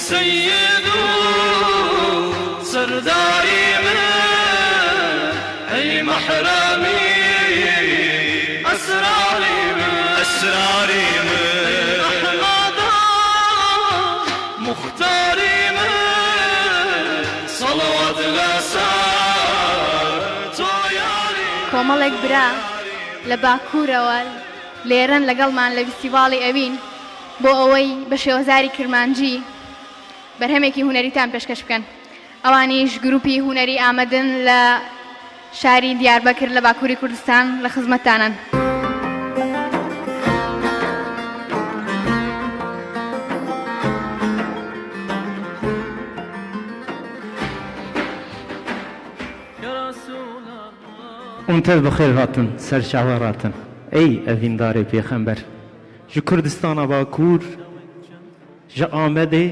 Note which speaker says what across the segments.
Speaker 1: سيد سرداري من أي محرمي أسراري من أحمد مختاري من صلوات الأسار
Speaker 2: کۆمەڵێک برا لە باکوورەوە لێرەن لەگەڵمان لە فیستیڤاڵی ئەوین بۆ ئەوەی بە شێوەزاری کرمانجی بەرهەمێکی هونەریتان پێشکەش بکەن. ئەوانیش گروپی هونەری ئامادەن لە شاری دیاربەکر لە باکووری کوردستان لە خزمەتتانن.
Speaker 3: Umtez bixêr hatin ser şahwaratin ey evîndarê pêxember ji Kurdistana Bakur ji Amedê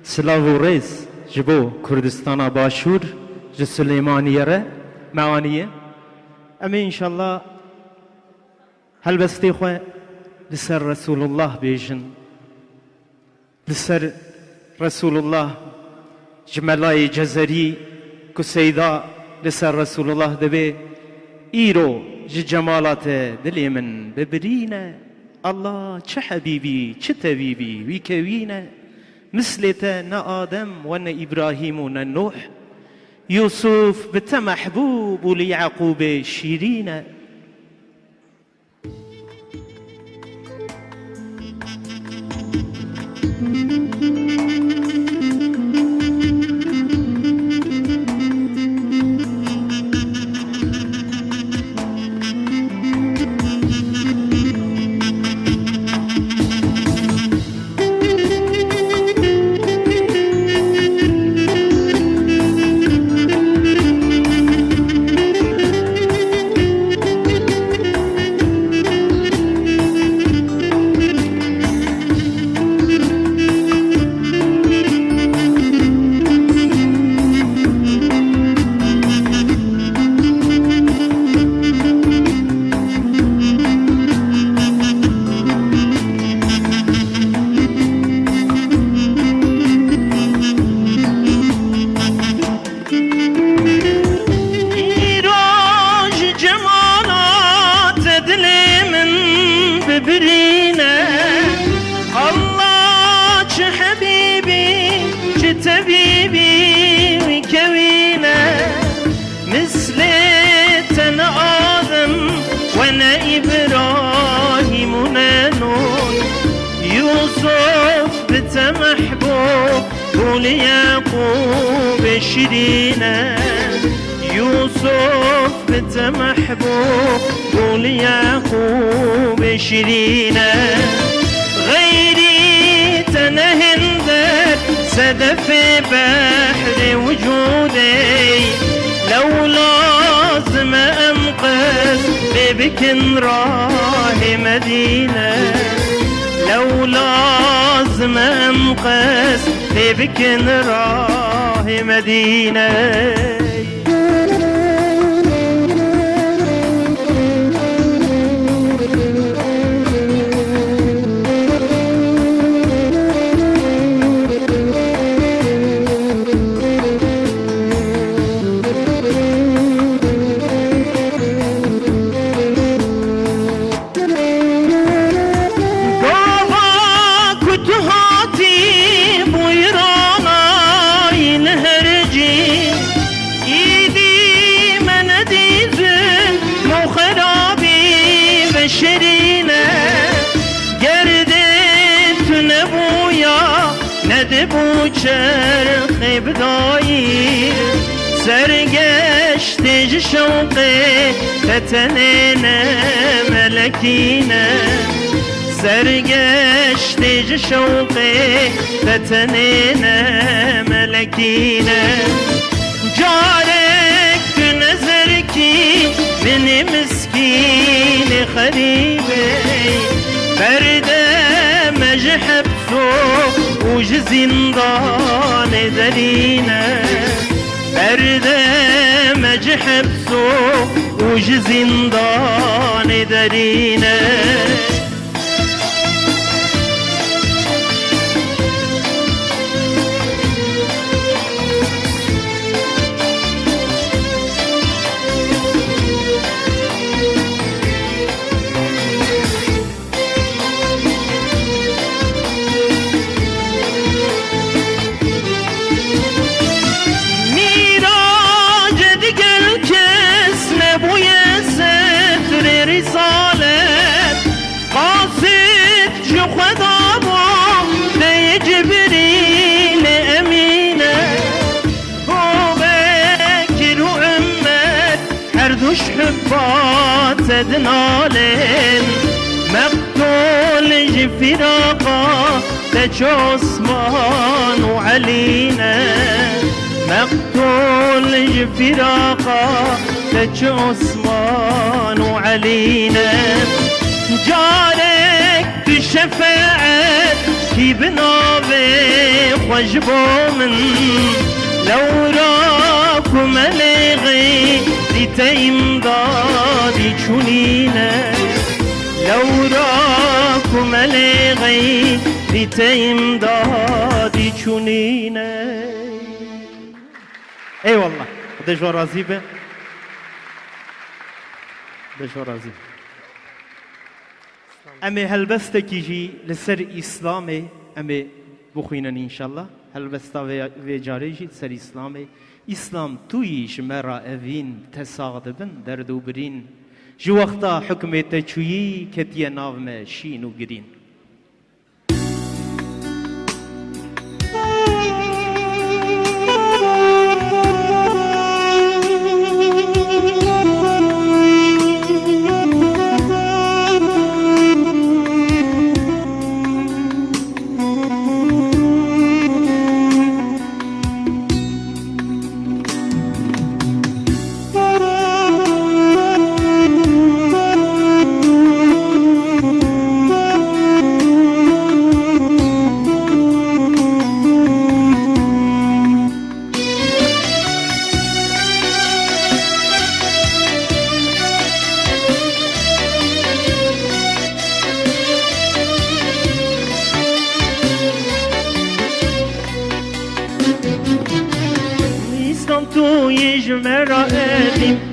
Speaker 3: silav û rêz ji bo Kurdistana Başûr ji Silêmaniyê re mewaniyê em ê înşallah helbestê xwe li ser Resulullah bêjin li ser Resulullah ji melayê cezerî ku seyda li ser Resulullah dibe îro ji cemalatê dilê min bibirîne Allah çi hebîbî çi tevîbî wî kevîne mislê te ne Adem ve ne İbrahîm û ne Nuh Yusuf bi te mehbûb û li Yaqûbê şîrîne
Speaker 4: ليعقوب شيرينه يوسف بنت محبوب وليعقوب شيرينه غيري تنهندر سدف بحر وجودي لو لازم انقذ ببكن راه مدينه لو لازم انقذ ببكن راه مدينه bu çerxi bidayir sergeçti şevqi tetenine melekine sergeçti şevqi tetenine melekine carek günezer ki beni miskini haribi perde mecheb وج زندان درينا برده مجحب سو وج زندان درينا جبريل أمينة أبو بكر وعمر حردوش حبات سدنالين مقتول جفراقة تج عثمان وعلينا مقتول جفراقة تج عثمان وعلينا جارك بشفاعة في بنابي وجبو من لو راكم ملغي لتيم دادي تشونينا لو راكم ملغي لتيم دادي تشونينا.
Speaker 3: اي والله دجوا رازيبه دجوا رازيبه امي هلبستكي جي لسر اسلامي امي بخوينن ان شاء الله هلبستا في جاري جي لسر اسلامي اسلام توي جمرا اوين تساغدبن دردو برين جو وقتا حكمي تشوي كتيا ناوما شينو جرين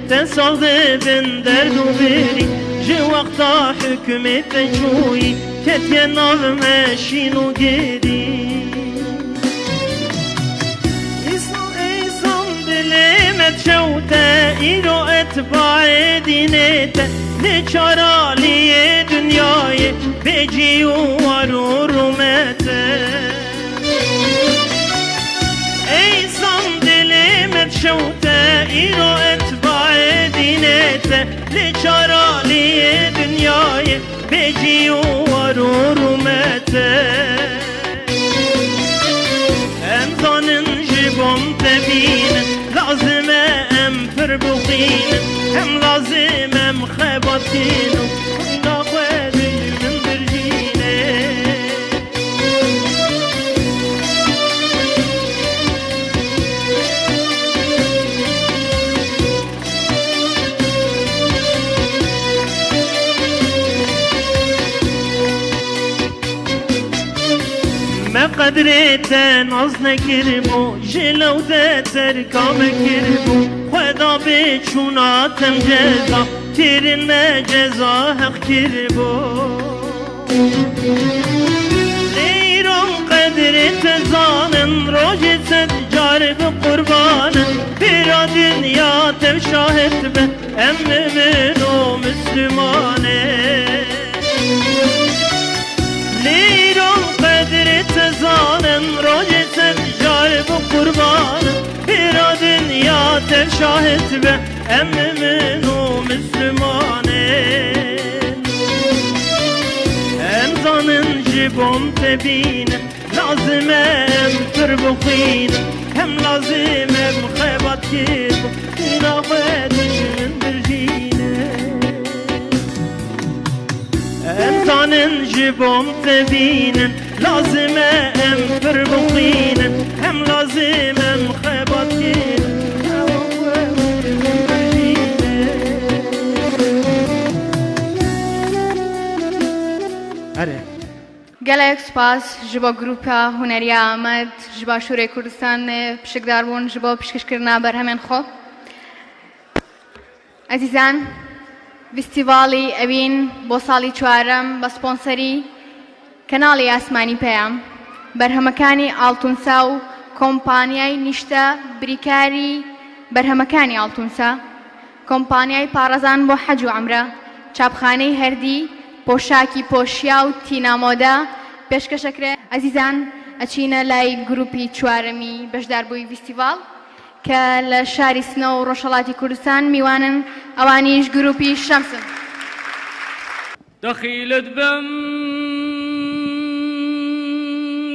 Speaker 4: تنصاد بن درد وبري جي وقتا حكمي تجوي كتيا نظم شينو جدي إيصام دلمت شوتا إيرو اتباع دينيتا نچارا لي دنياي بيجي وارو ماتا إيصام دلمت شوتا إيرو اتباع دينيتا لچارا لي دنياي بيجي وارو ماتا امزانن جبم تبين لازم ام فربقين هم لازم ام خبطين ناخذ من برجينه ما قدرت ناز نکربو جلو دتر کام کربو خدا به چوناتم جزا تیرین جزا حق کربو ایران قدرت زانن روجت جارب قربانن برا دنیا تم شاهد به ام من و مسلمانه لیران قدرت زانن روجت جارب قربان برا دنیا تر شاهد به ام من و مسلمانه ام زانن جبم تبین لازم ام فربخین هم لازم ام خیبت کرد اینا خودشن برجینه انسان جبم تبين لازم ام فربقين هم لازم ام خبطين
Speaker 2: گەلێک سپاس ji bo grupa Huneriya Amed ji Başûrê Kurdistanê pişikdar bûn ji bo piştgirkirina berhemên xwe. Ezîzan, فستیڤاڵی ئەوین بۆ ساڵی چوارەم بە سپۆنسەری کەناڵی ئاسمانی پێیان بەرهەمەکانی ئاڵتونسا و کۆمپانیای نیشتە بریکاری بەرهەمەکانی ئاڵتونسا کۆمپانیای پارێزان بۆ حەج و عەمرە چاپخانەی هەردی پۆشاکی پۆشیا و تینامۆدا پێشکەشەکرێ. ئەزیزان، ئەچینە لای گروپی چوارەمی بەشداربووی فیستیڤاڵ کە لە شاری سنە و ڕۆژهەڵاتی کوردستان میوانن ئەوانیش گروپی شەمسن.
Speaker 1: دخيلت بم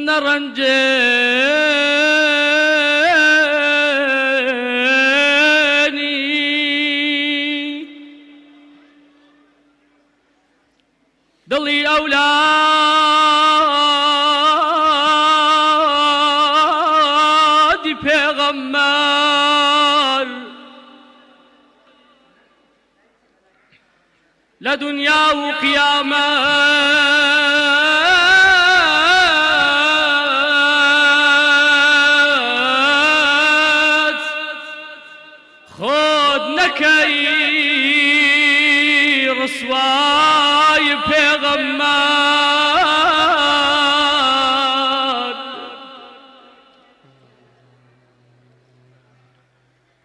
Speaker 1: نرنجاني ضلي أولادي پیغمبر لدنيا وقيامات خود نكي رسواي پیغمبر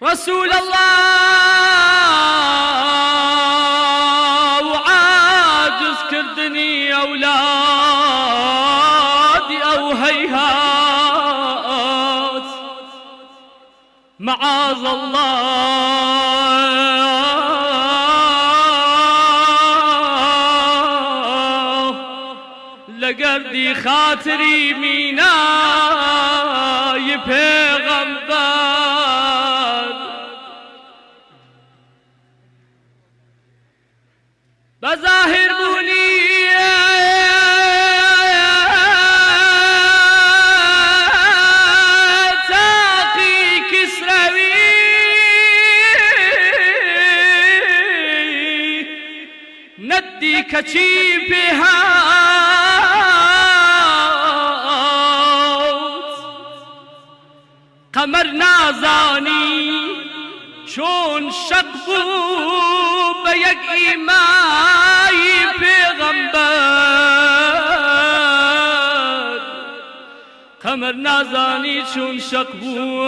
Speaker 1: رسول الله أولادي أو هيهات معاذ الله لقردي خاطري ميناي پیغمبر بظاهر بوني ندي كشي بهاوت قمر نازاني شون شقبو بيك إيماي پیغمبر قمر نازاني شون شقبو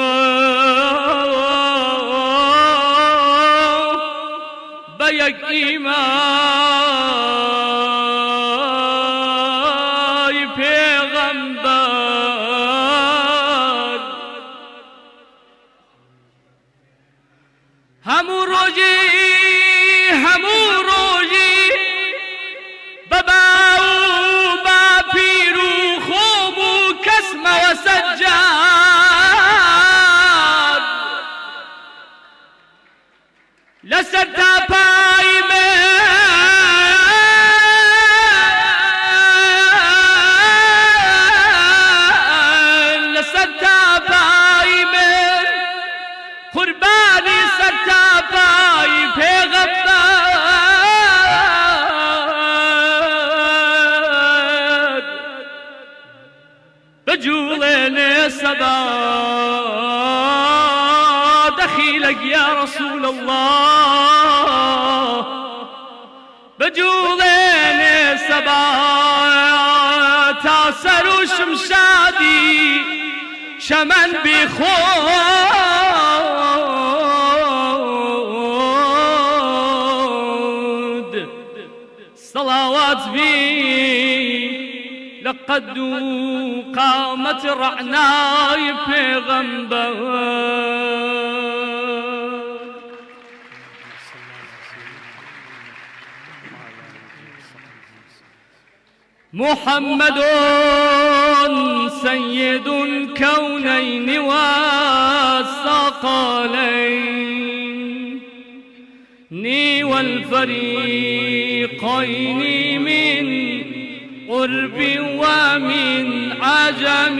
Speaker 1: بيك إيماي پیغمبر همو روجي بابا و باپیر و خوب و کسم و سجاد لسر تا پای من لسر تا پای من قربانی سر تا پای پیغمبر بجولين صبا دخيلك يا رسول الله بجولين صبا تاسر وشمشادي شمن بخود صلوات بي لقد قامت رعناي پیغمبر محمد سيد الكونين والثقلين والفريقين من قرب ومن عجم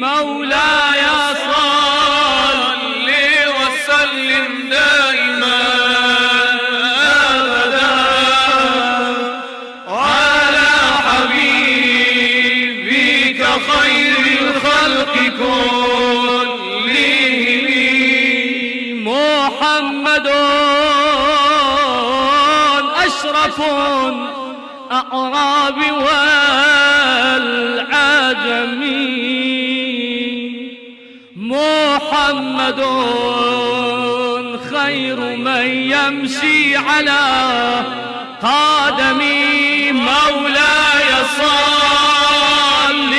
Speaker 1: مولاي صل وسلم دائما أبدا على حبيبك خير الخلق كلهم محمد أشرف الأعراب والعجم محمد خير من يمشي على قدمي مولاي صل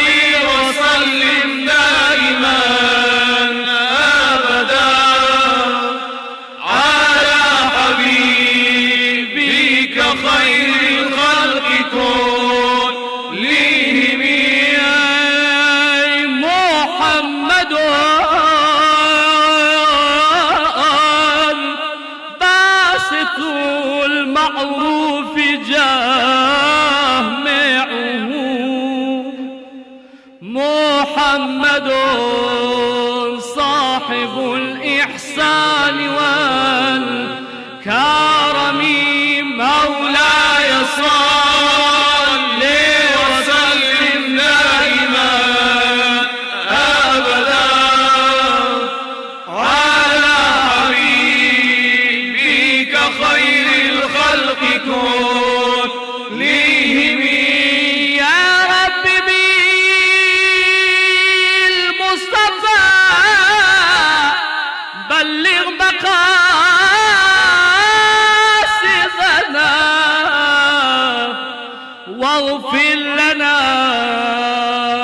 Speaker 1: محمد صاحب الإحسان والكرم مولاي صل وسلم دائما أبدا على حبيبك خير الخلق كلهم يا رب بالمصطفى بلغ مقاصدنا واغفر لنا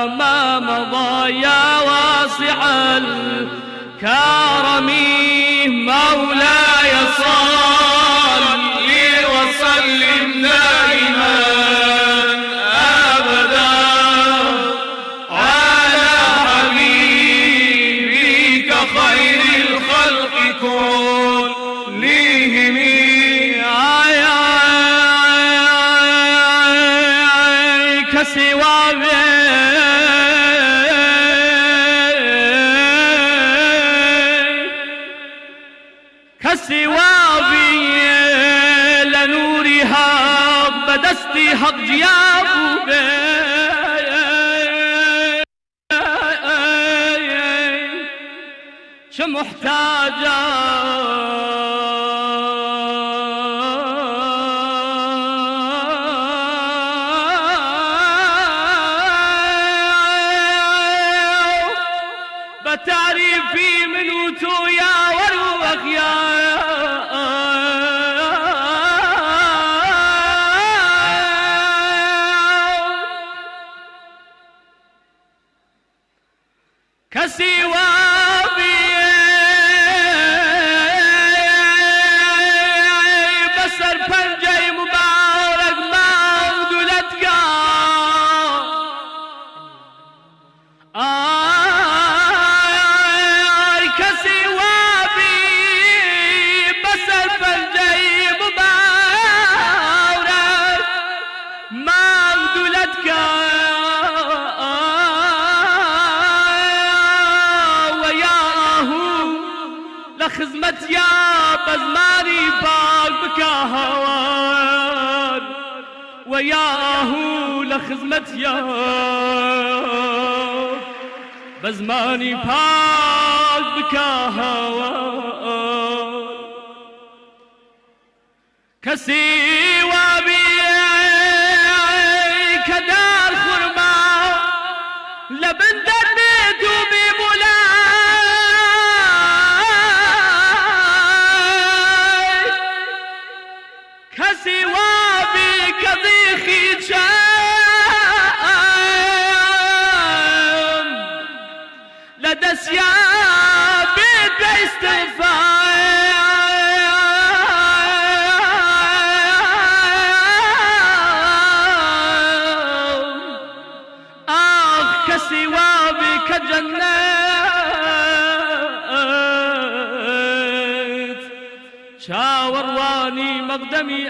Speaker 1: ما مضى يا واسع الكرم مولاي صل وسلم دائما أبدا على حبيبك خير الخلق كلهم كسوابي لنورها بدستي حق جيابو شمحتاجة بتعريفي من وتو يا وروخ يا كسوابي بسر پنجه مبارك ما دولتك كسوابي بسر پنجه مبارك ما دولتك لخدمت يا بزماني باق بكا هوان وياهو لخدمت يا بزماني باق بكا هوان كسوابي كدار خرما لبن دربيتو بمولا كسوابي كضيخي جام لدس يا بيت استغفار كسوابي كجنات شاورواني مقدمي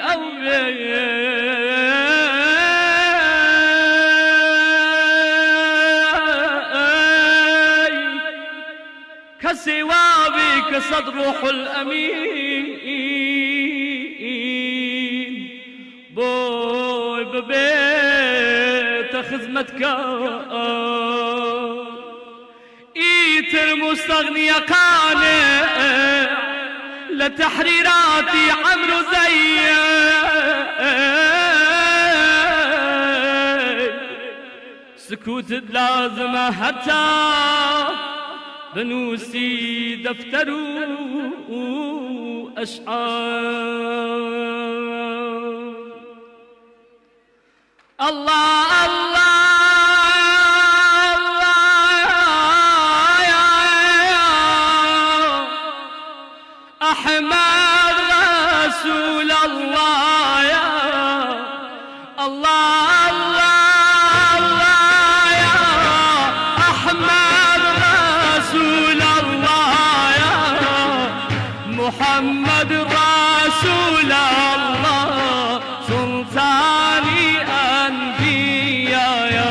Speaker 1: كسوابي كصد روح الأمين بوي ببيت خدمتك ايتر مستغني قانع لتحريراتي عمرو زي سكوت لازمة حتى بنوسي دفتر أشعار الله الله أحمد رسول الله يا الله الله الله يا أحمد رسول الله يا محمد رسول الله سلطان أنبياء يا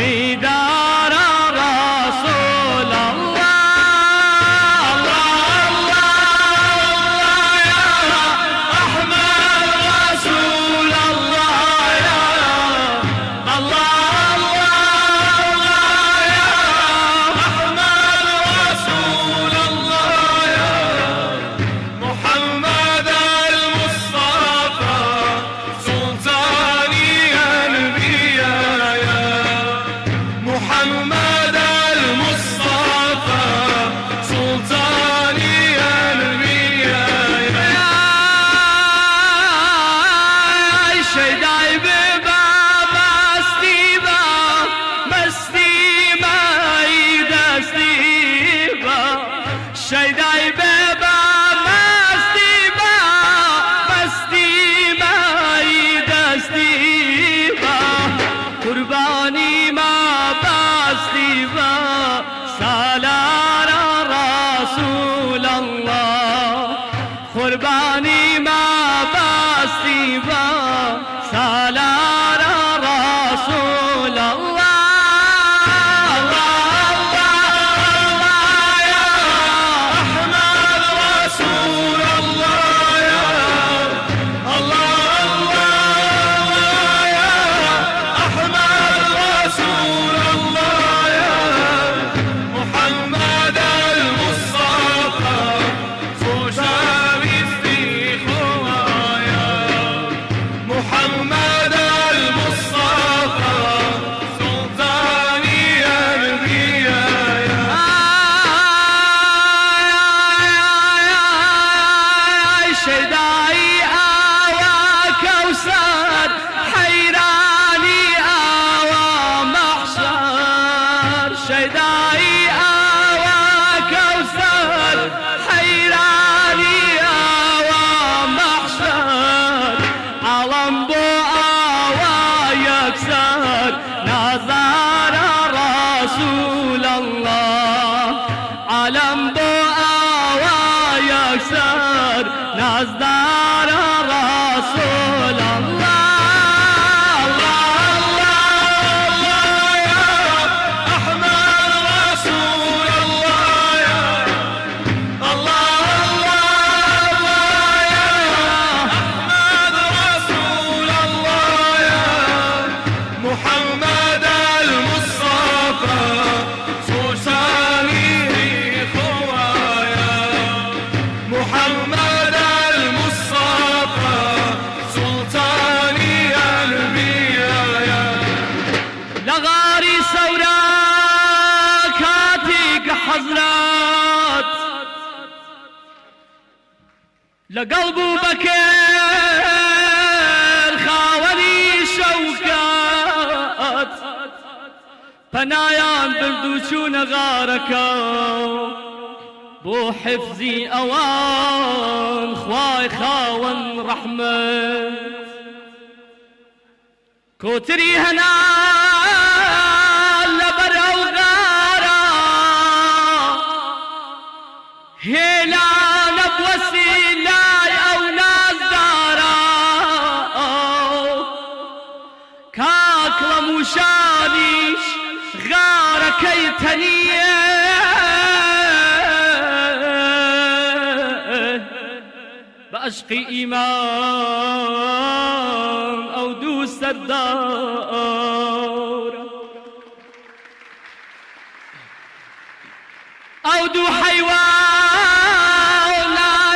Speaker 1: دیدار رسول الله قربانی ما بستی با سالار رسول الله نازدار رسول الله لقلب بكر خاوني شوكات پنایان بردوچون غاركا بو حفظي اوان خواي خاون رحمت كوتري هنا لبر الغارة هلا نبوسي لاي او نازدارا كاكلا مشانيش غارة كيتنية بأشقي إيمان أو دوس الدار أو دو حيوان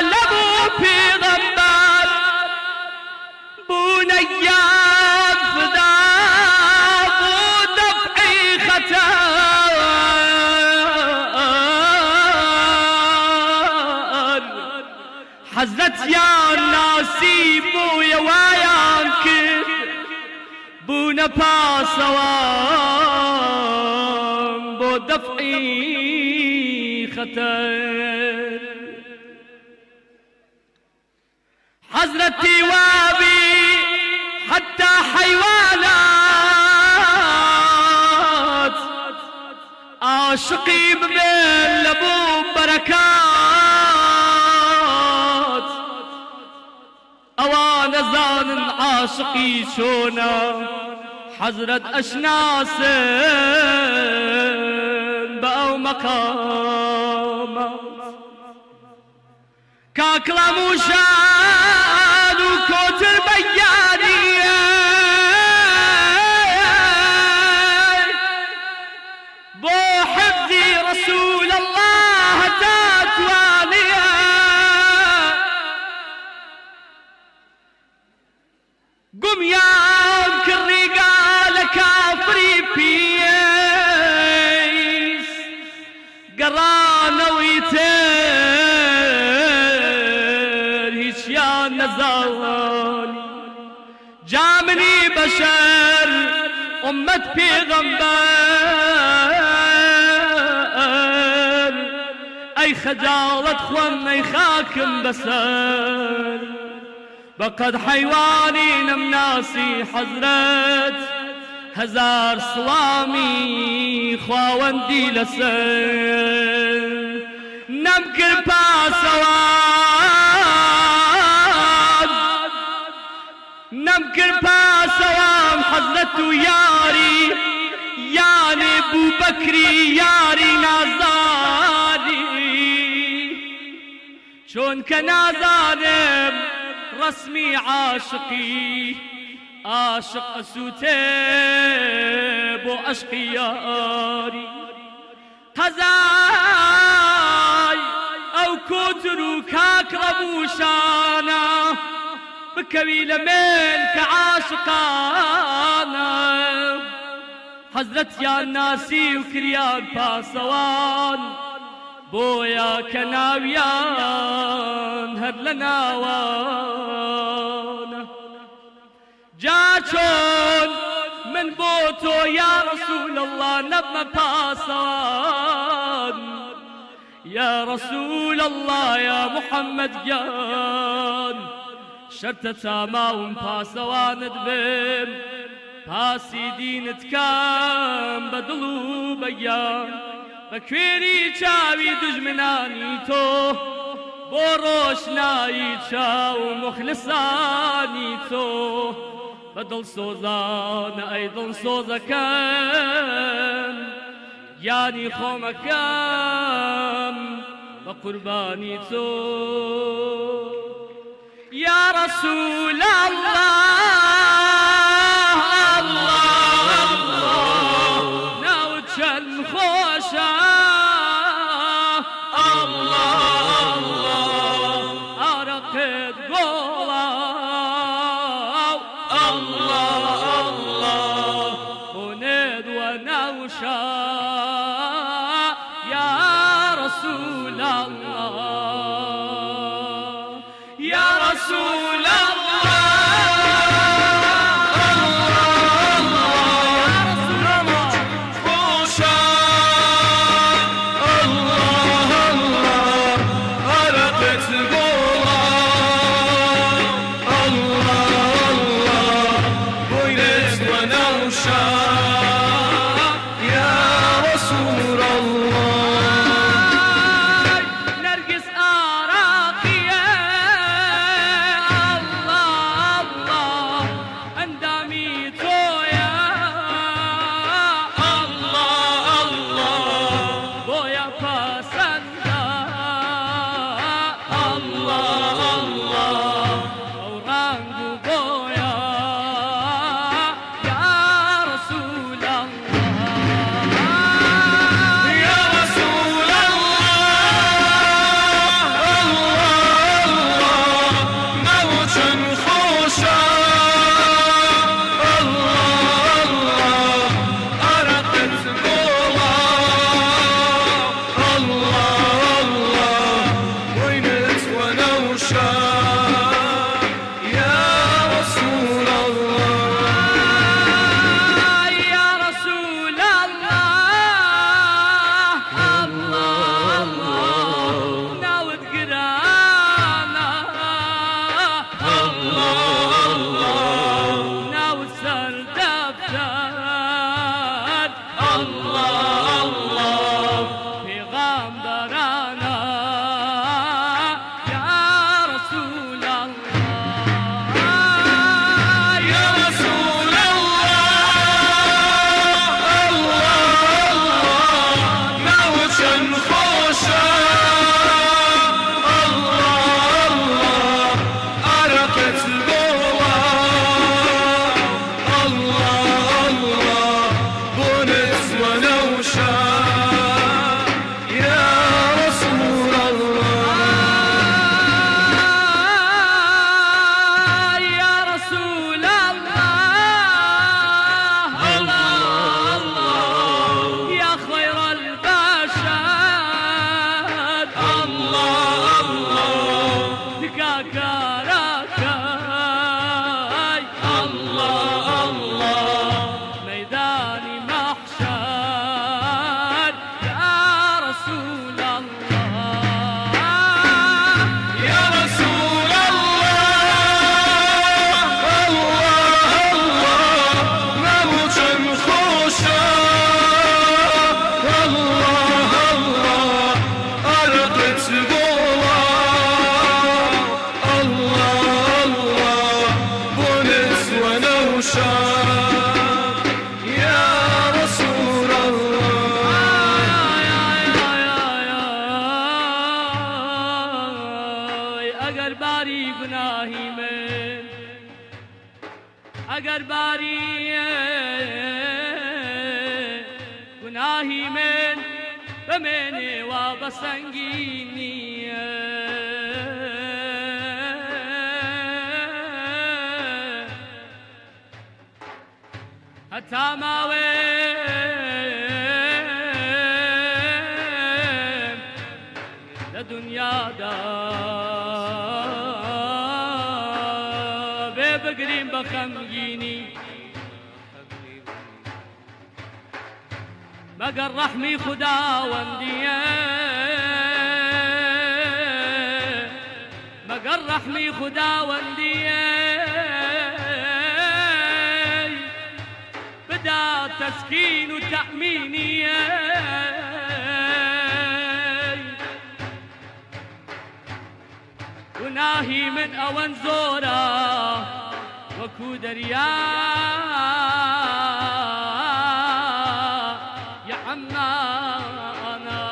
Speaker 1: لبو في غمبار بنيات فدا بو دفعي خطر حزت يا ناسي بو يوايان كر بو نباسوان بو دفعي خطر حضرتي وابي حتى حيوانات عاشقي بمن لبو بركات اوان زان عاشقي شونا حضرت أشناس بأو مقامات كاكلا موشان وكوتر بيانية بو حفظي رسول الله تاتوانية قم يا كري قال كافري بيس قرانا ويتر هيش يا نزالي جامني بشر أمة بيغمبر أي خجالة خوان أي خاكم بسر بقد حيواني نمناسي حضرت هزار صوامي خواوندي لسر نمكر باسوان نمكر باسوان حضرت ياري يعني ابو بكري ياري نازاري شون كنازانم رسمي عاشقي عاشق أسوتيب وأشقي ياري هزاي أو كترو كاكربوشانا بكوي لمن كعاشقانا حضرت يا ناسي وكريان باسوان بويا كناويان هر لناوانا جاچون من بوتو يا رسول الله نبما باسان يا رسول الله يا محمد جان شرط تاماون باسوان دبم باسي دينت كام بدلو بيان بكويري چاوي دجمناني تو بوروش ناي چاو مخلصاني تو بدل سوزان اي دل سوزكم يعني خومكم بقرباني تو يا رسول الله ئەگەر باریە گوناهی من بمێنێوە بە سەنگینیە هەتا ماوەیەم لە دونیادا بێ بگرین بە خەمگینی مەگەر ڕەحمی خوداوەندیە مەگەر ڕەحمی خوداوەندیە بدا تەسکین و تەأمینیە گوناهی من ئەوەن زۆرە وەکو دەریا یا عەمانە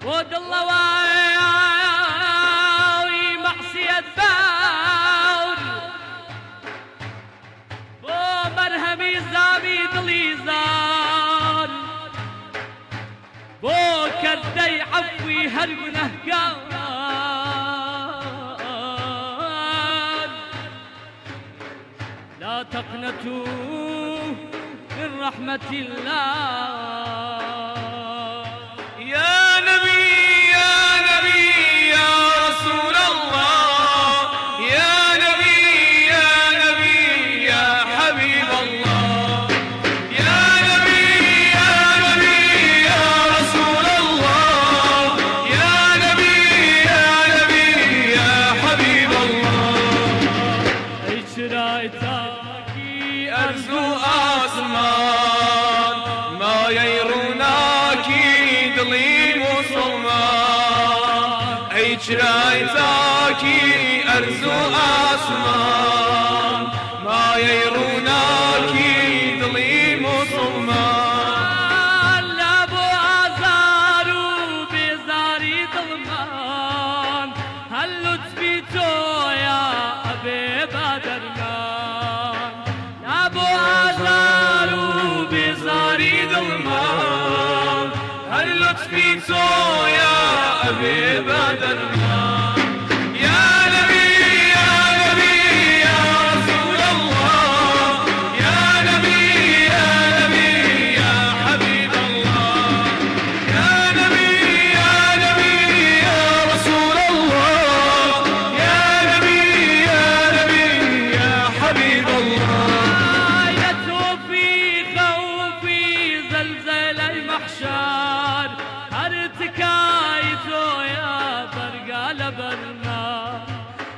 Speaker 1: بۆ دڵەوەی مەعسیەت باور بۆ مەرهەمی زامی دڵی زار بۆ کردەی عەفوی هەر گونەهگار لا تقنطوا من رحمة الله
Speaker 5: يا نبي يا نبي يا رسول الله يا نبي يا نبي يا حبيب الله يا نبي يا نبي يا رسول الله يا نبي يا نبي يا حبيب الله
Speaker 1: أي شرايتاكي
Speaker 5: أرزو آسمان ما يروناكي دلي مسلمان أي شرايتاكي أرزو آسمان ما يروناكي دلي مسلمان
Speaker 1: لا بو آزار و بێزاری دڵمان هەر لوتفی تۆیە ئەبێ بە دەرمان لا بۆ ئازار و بێزاری
Speaker 5: دڵمان هەر لطفی تۆیە ئەبێ بە دەرمان يا نبي يا نبي يا رسول الله يا نبي يا نبي يا حبيب الله يا نبي يا نبي يا رسول الله يا نبي يا نبي يا حبيب الله
Speaker 1: يا توفي خوفي زلزال المحشر هرتكاي تويا برقا لبرنا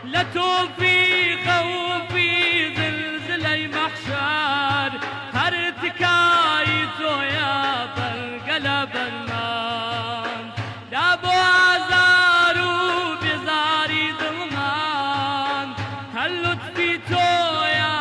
Speaker 1: لا توفي خوفي زلزال المحشر هرتكاي تويا برقا لبرنا لا بو آزار و بێزاری دڵمان هەر لوتفی تۆیە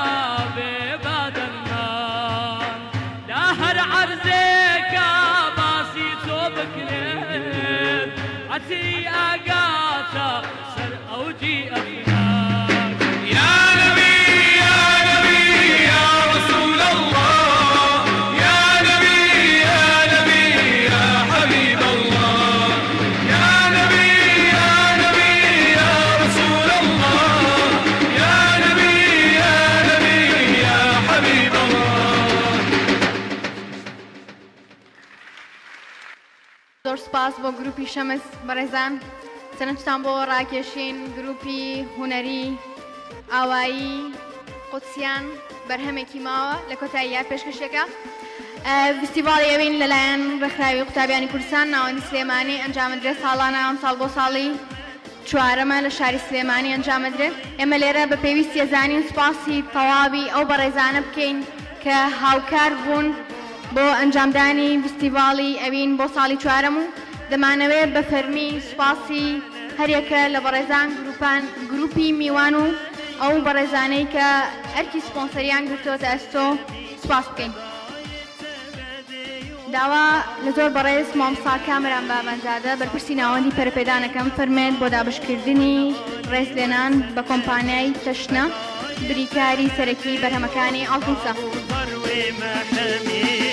Speaker 1: بێ بە دەرمان لا هەر عەرزێکە باسی تۆ بکرێت عەتری ئاگاتە سەر ئەوجی ئەفلاک
Speaker 5: يا نبي يا نبي يا رسول الله يا نبي يا نبي يا حبيب الله يا نبي يا نبي يا رسول الله يا نبي يا نبي يا حبيب الله
Speaker 2: زۆر سپاس بۆ گروپی شەمس بەڕێزان سەرنجتان بۆ ڕاکێشین گروپی هونەری ئاوایی قوتسیان بەرهەمێکی ماوە لە کۆتاییە پێشکەشێکە فستیڤاڵی ئەوین لەلایەن ڕێکخراوی قوتابیانی کوردستان ناوەندی سلێمانی ئەنجامەدرێ ساڵانە ئەم ساڵ بۆ ساڵی چوارەمە لە شاری سلێمانی ئەنجامەدرێت ئێمە لێرە بە پێویستی ئەزانین سوپاسی تەواوی ئەو بەڕێزانە بکەین کە هاوکار بوون بۆ ئەنجامدانی فستیڤاڵی ئەوین بۆ ساڵی چوارەم و دەمانەوێت بە فەرمی سوپاسی هەرێکە لە بەڕێزان گروپی میوان و ئەو بەڕێزانەی کە ئەرکی سپۆنسەریان گرتووەتە ئەستۆ سوپاس بکەین داوا لە زۆر بەڕێز مامۆستا کامران بامەنجادە بەرپرسی ناوەندی پەرپێدانەکەم فەرمێت بۆ دابشکردنی ڕێزلێنان بە کۆمپانیای تەشنە بریکاری سەرەکی بەرهەمەکانی ئاڵتونسا.
Speaker 4: ضروي محمي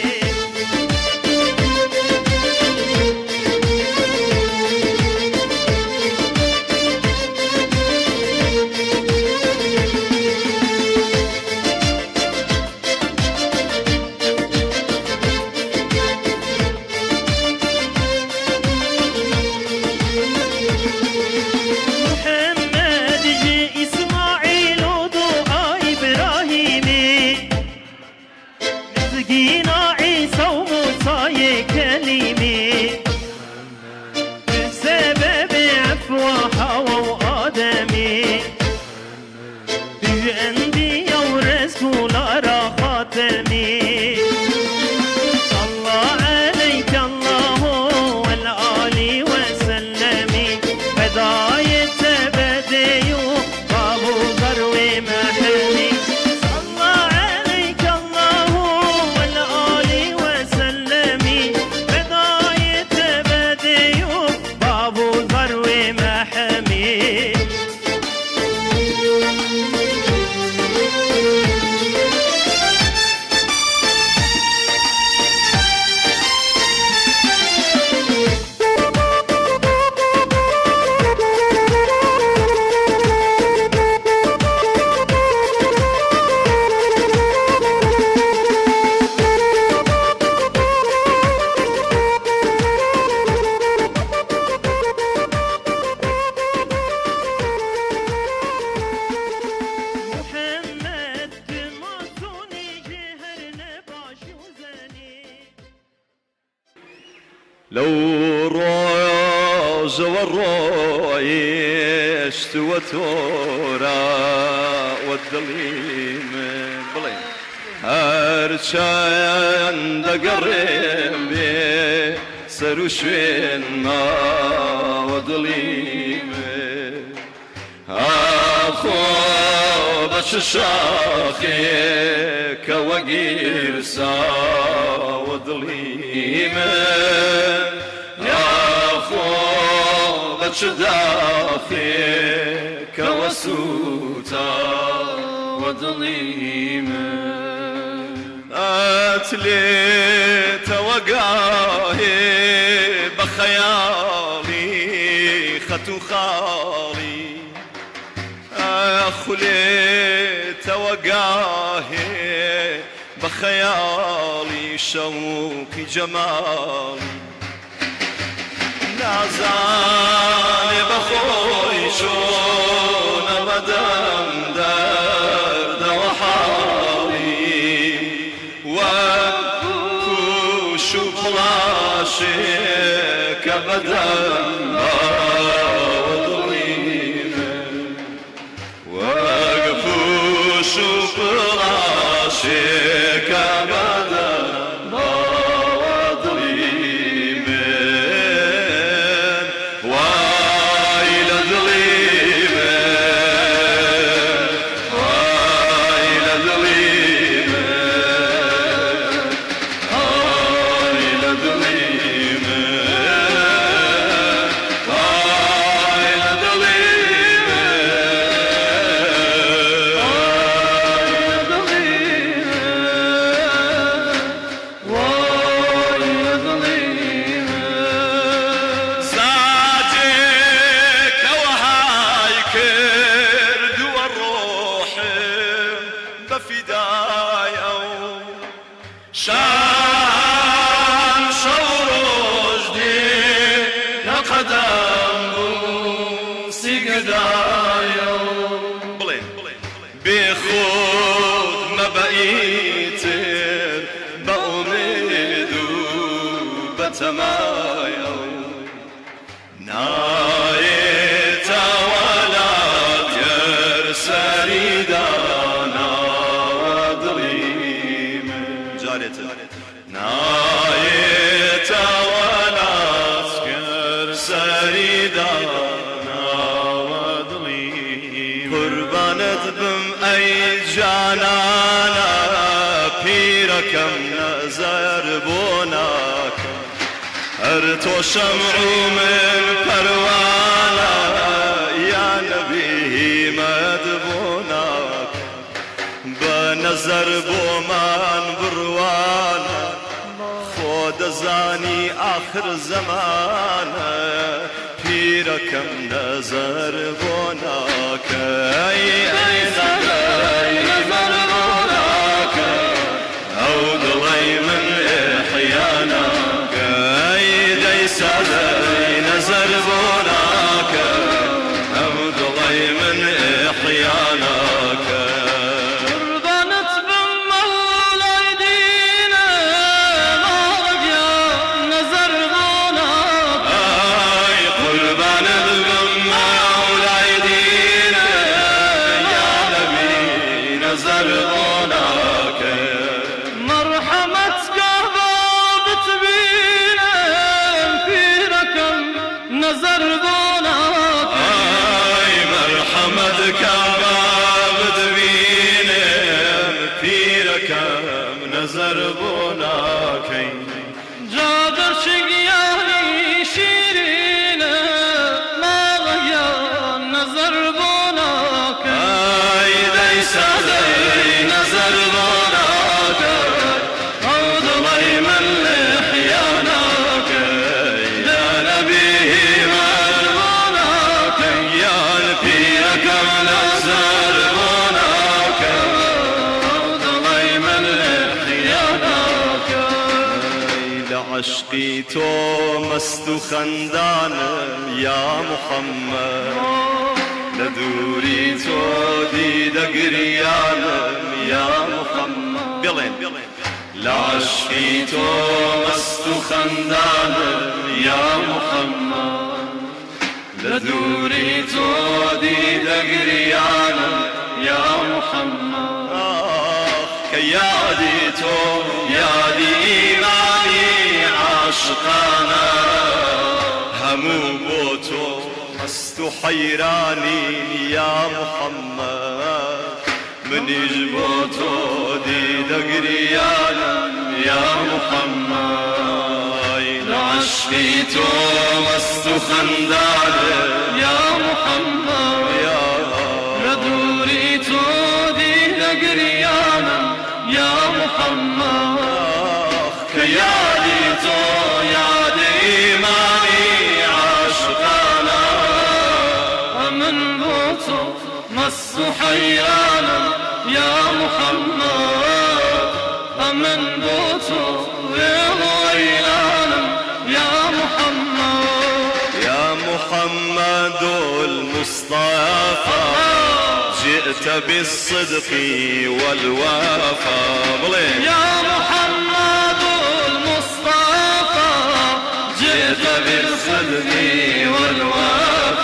Speaker 5: لو الروز والرويست وتورا والدليم بلين هرشان دقرب سروشنا ودليم أخو بش الشاخي كوقيرسا ودليم شدافي كوسوتا وظليمة أتلي توقاهي بخيالي خطو خالي أخلي توقاهي بخيالي شوقي جمالي نازاني بخوي شون مدام درد وحالي وكوش بلاشي كبدام وضليمة وكوش بلاشي كبدام بخود ما بقيتر بأمد وبتمايل نايت ولد يرسلي دانا وضليم جارت نايت ولد يرسلي دانا وضليم قربانت بم أي جانانا بير پیرەکەم نەزەر بۆ ناکەم هەر تۆ شەمع و من پەروانە یا نەبی هیمەت بۆ ناکەم بە نەزەر بۆمان بڕوانە خۆ دەزانی ئاخر زەمانە پیرەکەم نەزەر بۆ ناکەی نەزەر بۆ ناکەی ئەو دڵی من ئێحیا ناکەی دەی سەدەی نەزەر بۆ ناکەی ئەو دڵی من ئێحیا ناکەی نظر بوناكي
Speaker 1: جادر شقياني شيرينه ما غيا نظر بوناكي
Speaker 5: اي ليس لي نظر بوناكي عود ضي من لحياناك يا نبي من بوناكي يا نبيك نظر بوناكي عود ضي من عشقي تو مست خندانم يا محمد لدوري تو ديد قريانم يا محمد بلين لعشقي تو مست خندانم يا محمد لدوري تو ديد قريانم يا محمد كيادي تو يادي إيماني عاشقانا همو بوتو مست حيراني يا محمد منيج بوتو دي دقريانا يا محمد عشقي تو مست خندانا يا محمد يا ردوري تو دي دقريانا يا محمد كيادي تو يا إيماني عاشقانا
Speaker 1: من بوتو مس حيرانا يا محمد من بوتو ويلانا يا محمد
Speaker 5: يا محمد المصطفى جئت بالصدق والوفاء
Speaker 1: يا محمد المصطفى جئت بالصدق والوفاء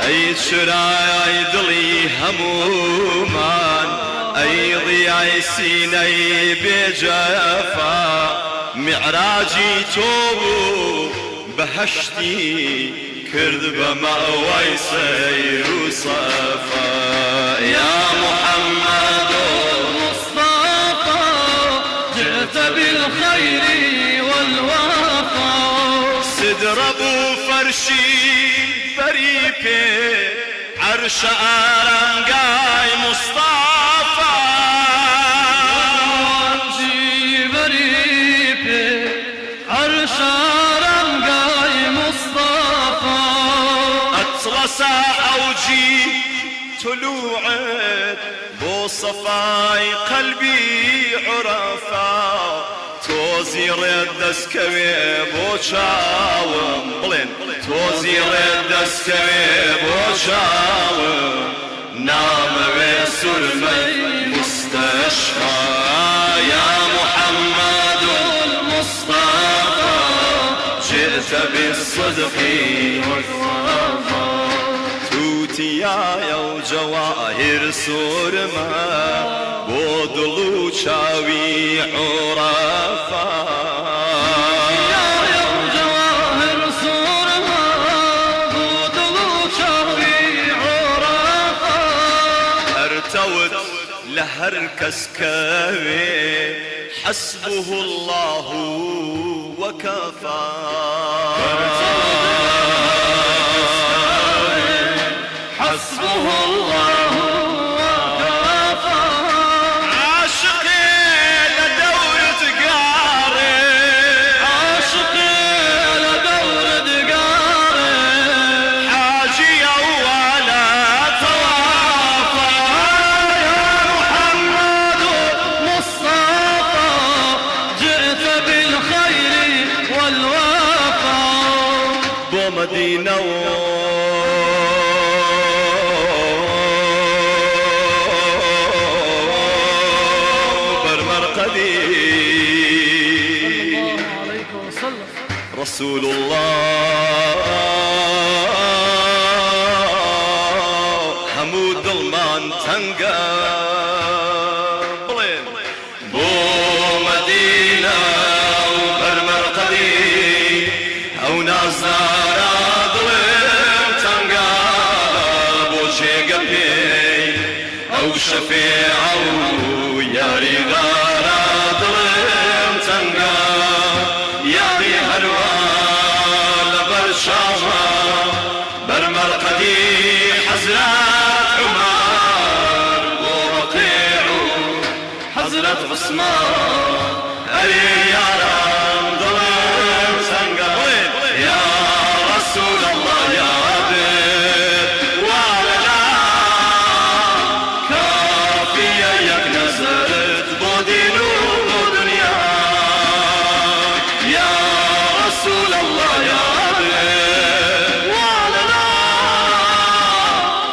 Speaker 5: أي شراي دلي همومان أي ضياء سيني بجفا معراجي توبو بهشتي كرد بمأوى سير صفا يا محمد
Speaker 1: المصطفى جئت بالخير والوفاء
Speaker 5: صدر ابو فرشي بريبي عرش آرامگاي مصطفى
Speaker 1: بريبي عرش آرامگاي مصطفى
Speaker 5: أطلس أوجي طلوعت بو صفاي قلبي عرفا توزي رد دسكوي بو شاوم بلين توزي رد دسكوي بو شاوم نام بسلمي مستشفى يا محمد المصطفى جئت بالصدق والوفاء توتيا وجواهر سورما بودلو شاوي عرفا
Speaker 1: يا جواهر سورما بودلو شاوي عرفا
Speaker 5: ارتوت لهر كسكوي حسبه الله وكفى
Speaker 1: حسبه الله وكفى
Speaker 5: عاشقي لدورة قاري
Speaker 1: عاشقي لدورة قاري
Speaker 5: حاجي ولا توافى
Speaker 1: يا محمد مصطفى جئت بالخير والوفا
Speaker 5: بمدينة برمرقدي
Speaker 1: الله عليه وسلم
Speaker 5: رسول الله حمود المان تنقبلين بو مدينة وبرمرقدي أو نازارا ظلم تنقب وشيقبي أو شفيع وياري غارا ظلم تنقب ياري هروان برشاوة برمرقدي حزرات عمر ورقيع حزرة عثمان علي يا رام ظلم تنقب يا رسول الله يا بيت ولا كافية يك نزلت بودين ودنيا يا رسول الله يا بيت ولا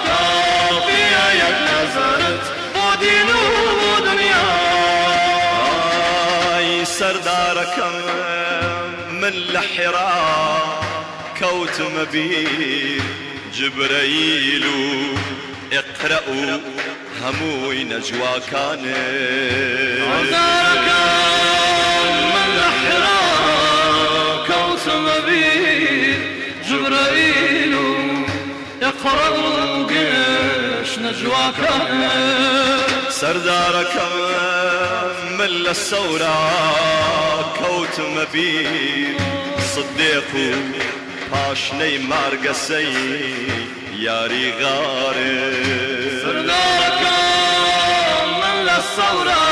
Speaker 5: كافية يك نزلت بودين ودنيا سرداركم من الحراء كوت مبير جبريل اقرأوا هموي نجوى كان
Speaker 1: عذارك من الأحرار كوثم بير جبرائيل يقرأ قش نجواك
Speaker 5: سرداركم من الثورة كوت مبير صديق باشني مارقسي ياري غارب
Speaker 1: سردارك من الثورة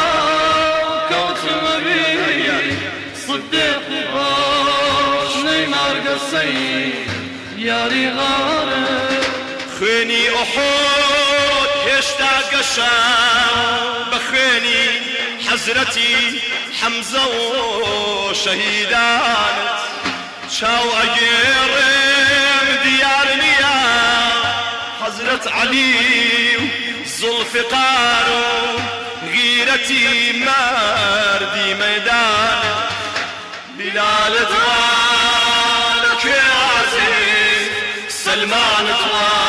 Speaker 1: كوثم بير صديق باشني مارقسي ياري غارب
Speaker 5: خويني أحد هشتا قشام بخويني حزرتي حمزة وشهيدان شاو أجيرم ديار نيا حزرة علي ذوالفقار غيرتي مردي ميدان بلال توالك يا عزيز سلمان توالك